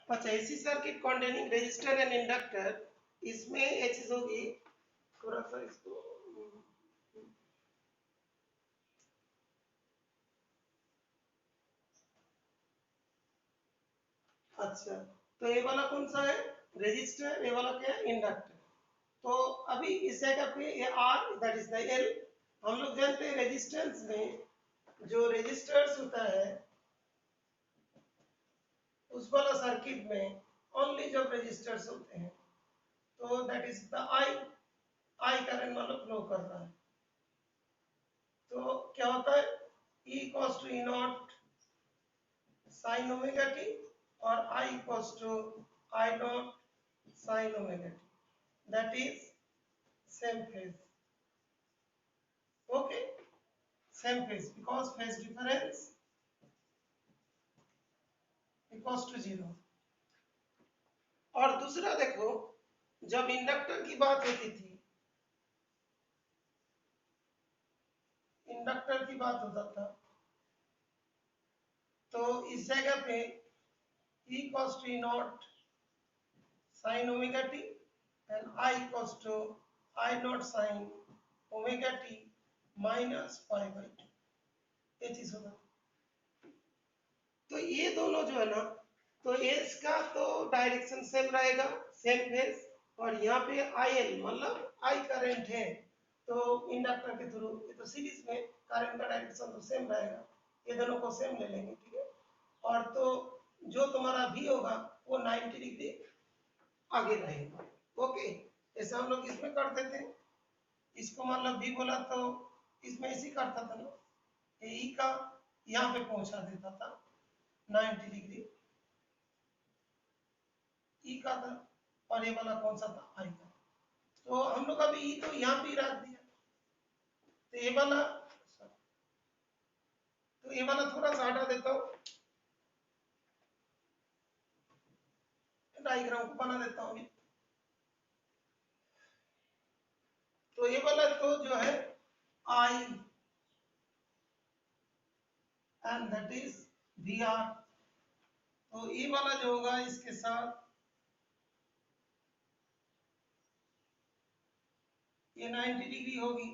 अच्छा, AC circuit containing resistor and inductor, इसमें ये चीज होगी, थोड़ा सा इसको, अच्छा, तो ये वाला कौन सा है, रेजिस्टर, ये वाला क्या है, इंडक्टर। तो अभी इस जगह पे ये R that is the L, हम लोग जानते हैं रेजिस्टेंस में जो रेजिस्टर्स होता है उस वाला सर्किट में ओनली जब रेजिस्टर्स होते हैं तो that is the I, I current मतलब फ्लो कर रहा है। तो क्या होता है, E equals to E naught sine omega T और I equals to I naught sine omega T, that is same phase. Okay, same phase because phase difference equals to zero. और दूसरा देखो, जब इंडक्टर की बात होती थी, इंडक्टर की बात होता था, तो इस जगह पे E equals to E naught sin omega t and I equals to I naught sin omega t minus pi by 2, ये चीज होगा। तो ये दोनों जो है ना, तो इसका तो डायरेक्शन सेम रहेगा, सेम फेज, और यहाँ पे आई एल मतलब आई करंट है, तो इंडक्टर के थ्रू ये तो सीरीज में करंट का डायरेक्शन तो सेम रहेगा, ये दोनों को सेम ले लेंगे, ठीक है। और तो जो तुम्हारा भी होगा वो 90 डिग्री आगे रहेगा। ओके, ऐसा हम लोग इसमें करते थे, इसको मतलब भी बोला तो इसमें ऐसे करता था ना, ई का यहाँ पे पहुंचा देता था 90 डिग्री, ई का था, और ये वाला कौन सा था, आई का। तो हम लोग अभी ई तो यहाँ पे रख दिया, तो ये वाला, तो ये वाला थोड़ा सा हटा देता हूँ, डायग्राम को बना देता हूँ। तो ये वाला तो जो है I and that is V R, तो ये वाला जो होगा इसके साथ ये 90 डिग्री होगी,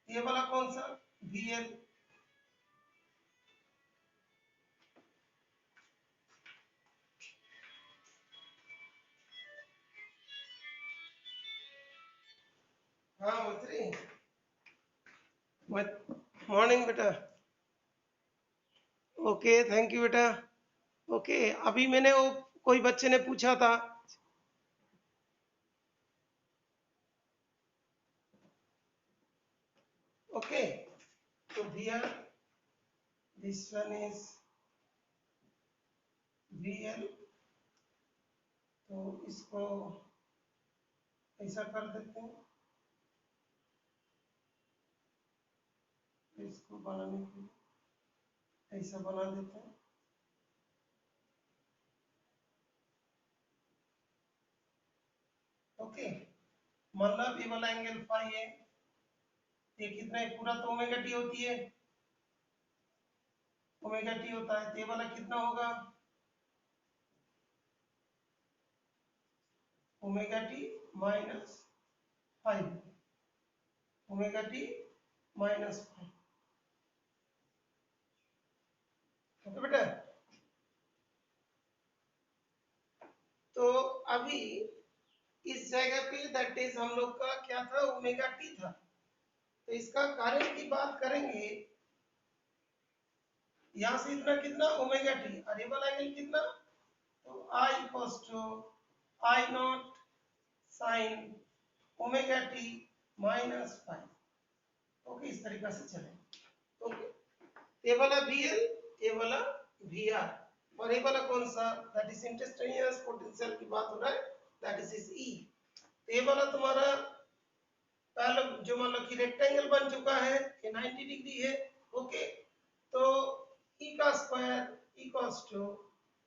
ये वाला कौन सा, वी एल। हाँ मंत्री, मॉर्निंग बेटा। ओके, थैंक यू बेटा। ओके, अभी मैंने वो कोई बच्चे ने पूछा था, ओके, तो भैया this one is V L, तो इसको ऐसा कर देते हैं, इसको बनाने के लिए ऐसा बना देते हैं। ओके, मतलब ये वाला एंगल फाई है, ये कितना है, पूरा तो ओमेगा टी होती है, ओमेगा टी होता है, तो ये वाला कितना होगा, omega T minus five, omega T minus five. Okay बेटा, तो अभी इस जगह पे दैट इज हम लोग का क्या था, ओमेगा टी था, तो इसका कारण की बात करेंगे, यहाँ से इतना कितना ओमेगा टी, और ये वाला एंगल कितना, तो I equals to I naught sine omega T minus five. Okay, इस तरीके से चले। ओके, ये वाला वी एल, ये वाला वी आर, और ये वाला कौन सा, दैट इज इंस्टेंटेनियस पोटेंशियल की बात हो रहा है, दैट इज ई। तो ये वाला तुम्हारा पहले जो मान लो कि रेक्टेंगल बन चुका है, ये 90 डिग्री है। ओके, तो ई का square equals to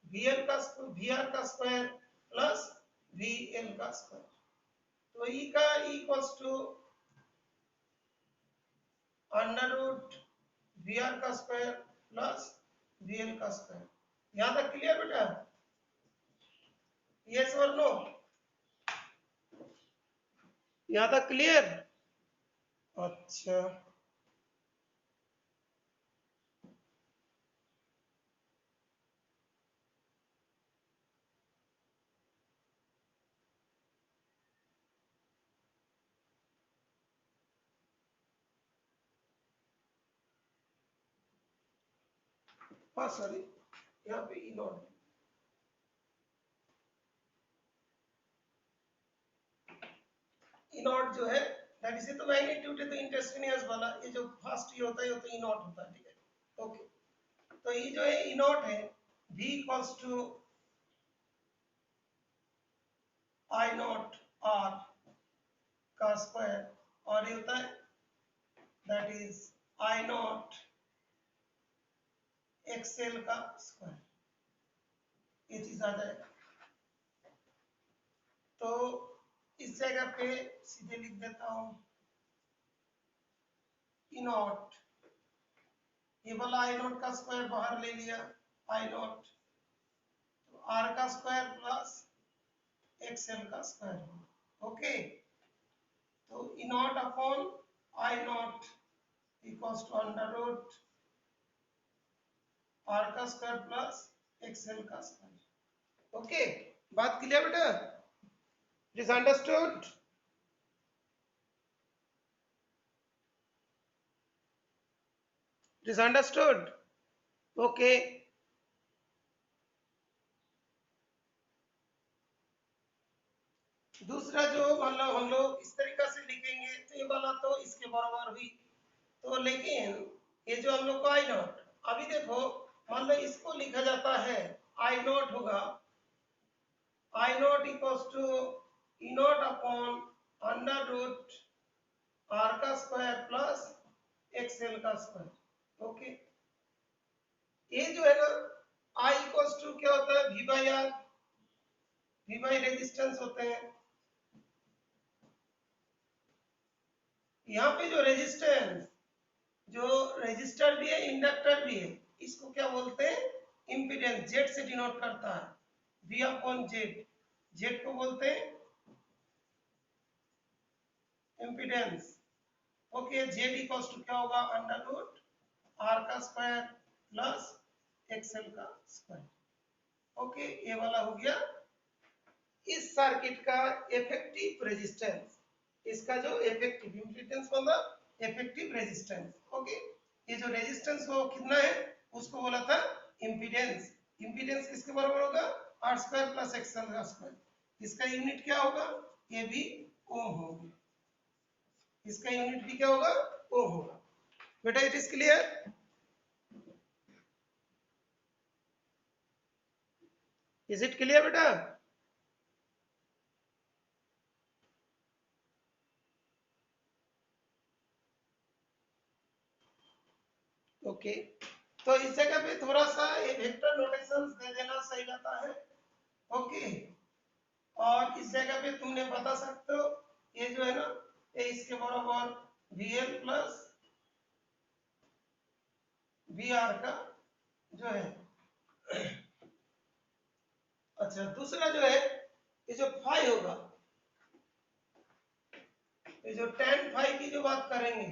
V L का वी आर का स्क्वायर प्लस वी एल का स्क्वायर, तो ई का equals to under root V R का स्क्वायर प्लस वी एल का स्क्वायर, यहाँ तक क्लियर बेटा? यस और नो? यहाँ तक क्लियर? अच्छा, हाँ सॉरी, यहाँ पे ई नॉट, ई नॉट जो है दैट इज तो मैग्नीट्यूड है, तो इंटरस्टेनियस वाला ये जो फर्स्ट ये होता है वो तो ई नॉट होता है, ठीक है ओके। तो ये जो है ई नॉट है v equals to I naught R का स्क्वायर, और ये होता है that is I naught XL का स्क्वायर, ये चीज आ जाएगा। तो इस जगह पे सीधे लिख देता हूं ई नॉट, ये वाला आई नॉट का स्क्वायर बाहर ले लिया, आई नॉट, तो आर का स्क्वायर प्लस एक्सएल का स्क्वायर, ओके। तो E naught upon I naught equals to under root R का स्क्वायर प्लस एक्सएल का स्क्वायर, ओके। बात क्लियर बेटा? It is understood? It is understood? Okay. दूसरा जो मतलब हम लोग इस तरीका से लिखेंगे तो ये वाला तो इसके बराबर हुई, तो लेकिन ये जो हम लोग को आई नॉट, अभी देखो मान लो इसको लिखा जाता है, आई नॉट होगा I naught equals to E naught upon under root R का स्क्वायर प्लस एक्सएल का स्क्वायर, ओके। ये जो है ना आई इक्वल्स टू क्या होता है, V by R, V by resistance होते हैं। यहाँ पे जो रेजिस्टेंस, जो रेजिस्टर भी है इंडक्टर भी है, इसको क्या बोलते हैं, इम्पीडेंस, जेड से डिनोट करता है, वी अपॉन जेड, जेड को बोलते हैं impedance, okay. Z equals to क्या होगा, अंडर रूट आर का स्क्वायर प्लस एक्सएल का स्क्वायर, ओके। ये वाला हो गया इस सर्किट का इफेक्टिव रेजिस्टेंस, इसका जो इफेक्टिव इम्पीडेंस मतलब इफेक्टिव रेजिस्टेंस, ओके। ये जो रेजिस्टेंस वो कितना है उसको बोला था इम्पीडेंस, इम्पीडेंस किसके बराबर होगा, आर स्क्वायर प्लस एक्सएल का स्क्वायर, इसका यूनिट क्या होगा, ये भी ओम होगी, इसका यूनिट भी क्या होगा, ओम होगा। बेटा it is clear? Is it clear बेटा? ओके। तो इस जगह पे थोड़ा सा ये वेक्टर नोटेशंस दे देना सही रहता है, ओके। और इस जगह पे तुमने बता सकते हो ये जो है ना ये इसके बराबर VL प्लस VR का जो है। अच्छा, दूसरा जो है ये जो फाई होगा, ये जो tan फाई की जो बात करेंगे,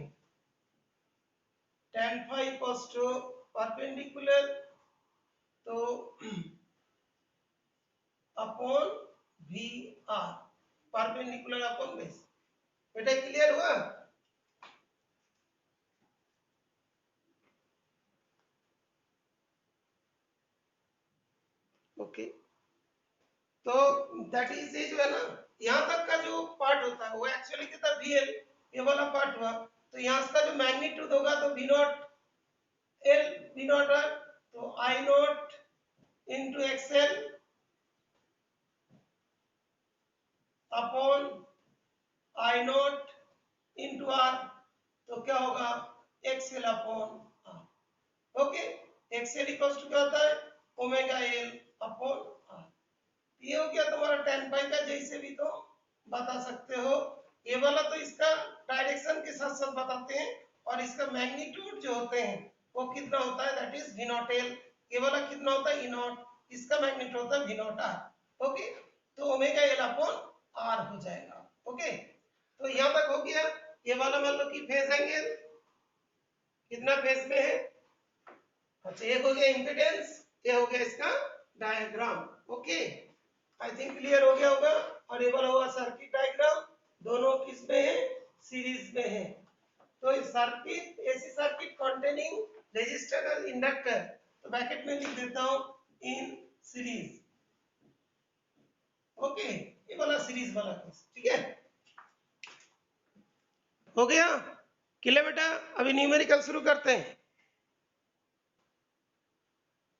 tan phi equals to perpendicular तो upon VR, perpendicular upon base, बेटा क्लियर हुआ? ओके। तो दैट इज ये जो है ना यहाँ तक का जो पार्ट होता है वो एक्चुअली कितना VL, ये वाला पार्ट हुआ, तो यहाँ का जो मैग्नीट्यूड होगा तो V naught L, V naught R, तो I naught into XL upon I naught into R, तो क्या होगा XL upon R, okay. XL equals to क्या होता है, ओमेगा L अपॉन R, ये हो गया तुम्हारा tan पाई का, जैसे भी तो बता सकते हो। ये वाला तो इसका डायरेक्शन के साथ साथ बताते हैं, और इसका मैग्नीट्यूड जो होते हैं वो कितना होता है, that is V naught L, ये वाला कितना होता है ई नॉट, इसका मैग्नीट्यूड होता है वी नॉट आर। ओके, तो ओमेगा एल अपॉन आर हो जाएगा। ओके, तो यहां तक हो गया। ये वाला मान लो कि फेज एंगल कितना फेज में है, अच्छा एक हो गया इम्पीडेंस, ये हो गया इसका diagram. Okay, I think clear हो गया होगा। और ये वाला होगा सर्किट डायग्राम, दोनों किस में है, सीरीज में है। तो इस सर्किट, ऐसी सर्किट कंटेनिंग रेजिस्टर और इंडक्टर, तो ब्रैकेट में लिख देता हूं इन सीरीज। ओके, ये वाला सीरीज वाला केस, ठीक है, हो गया क्लियर बेटा। अभी न्यूमेरिकल शुरू करते हैं।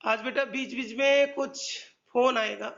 आज बेटा बीच बीच में कुछ फोन आएगा,